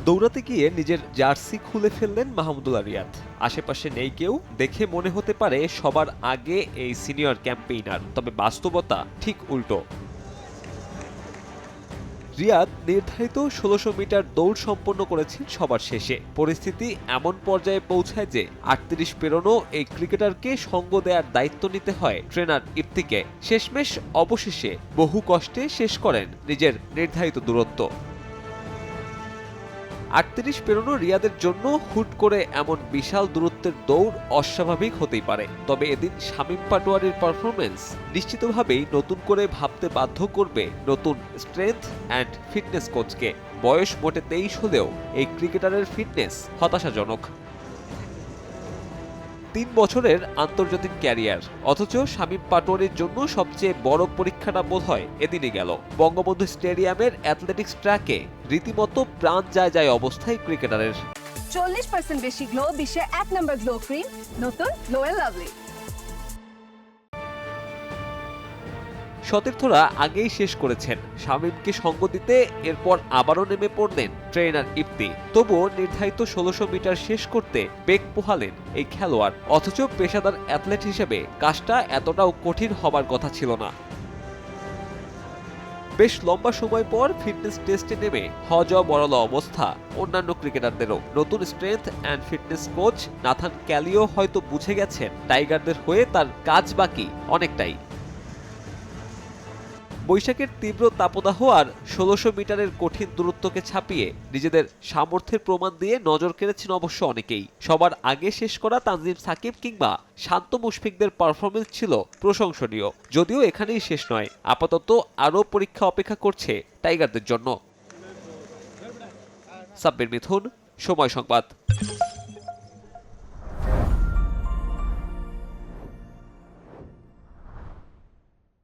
দৌড়াতে গিয়ে নিজের জার্সি খুলে ফেললেন মাহমুদুল্লাহ রিয়াদ। আশেপাশে নেই কেউ, দেখে মনে হতে পারে সবার আগে এই সিনিয়র ক্যাম্পেইনার, তবে বাস্তবতা ঠিক উল্টো। রিয়াদ নির্ধারিত ১৬০০ মিটার দৌড় সম্পন্ন করেছেন সবার শেষে। পরিস্থিতি এমন পর্যায়ে পৌঁছায় যে ৩৮ পেরোনো এই ক্রিকেটারকে সঙ্গ দেওয়ার দায়িত্ব নিতে হয় ট্রেনার ইফতিকে। শেষমেশ অবশেষে বহু কষ্টে শেষ করেন নিজের নির্ধারিত দূরত্ব। ৩৮ পেরোনো রিয়াদের জন্য হুট করে এমন বিশাল দূরত্বের দৌড় অস্বাভাবিক হতেই পারে, তবে এদিন শামীম পাটোয়ারির পারফরমেন্স নিশ্চিতভাবেই নতুন করে ভাবতে বাধ্য করবে নতুন স্ট্রেংথ অ্যান্ড ফিটনেস কোচকে। বয়স মোটে ২৩ হলেও এই ক্রিকেটারের ফিটনেস হতাশাজনক। ৩ বছরের আন্তর্জাতিক ক্যারিয়ার, অথচ শামীম পাটোয়ারির জন্য সবচেয়ে বড় পরীক্ষাটা বোধহয় এদিনই গেল। বঙ্গবন্ধু স্টেডিয়ামের অ্যাথলেটিক্স ট্র্যাকে রীতিমতো প্রাণ যায় অবস্থায় ক্রিকেটারের। 40% বেশি গ্লো, বিশ্বের ১ নম্বর গ্লো ক্রিম, নতুন গ্লো এন্ড লাভলি। সতীর্থরা আগেই শেষ করেছেন শামীমকে সঙ্গ দিতে, এরপর আবারও নেমে পড়লেন ট্রেনার ইফতি। তবুও নির্ধারিত ১৬০০ মিটার শেষ করতে বেগ পোহালেন এই খেলোয়াড়, অথচ পেশাদার অ্যাথলেট হিসেবে কাজটা এতটাও কঠিন হবার কথা ছিল না। বেশ লম্বা সময় পর ফিটনেস টেস্টে নেমে হজা বড়ল অবস্থা অন্যান্য ক্রিকেটারদেরও। নতুন strength and fitness coach Nathan Kalio হয়তো বুঝে গেছেন টাইগারদের হয়ে তার কাজ বাকি অনেকটাই। বৈশাখের তীব্র তাপদাহ আর ১৬০০ মিটারের কঠিন দূরত্বকে ছাপিয়ে নিজেদের সামর্থ্যের প্রমাণ দিয়ে নজর কেড়েছেন অবশ্য অনেকেই। সবার আগে শেষ করা তানজিম সাকিব কিংবা শান্ত মুশফিকদের পারফরমেন্স ছিল প্রশংসনীয়। যদিও এখানেই শেষ নয়, আপাতত আরও পরীক্ষা অপেক্ষা করছে টাইগারদের জন্য। সাব্বির মিথুন, সময় সংবাদ।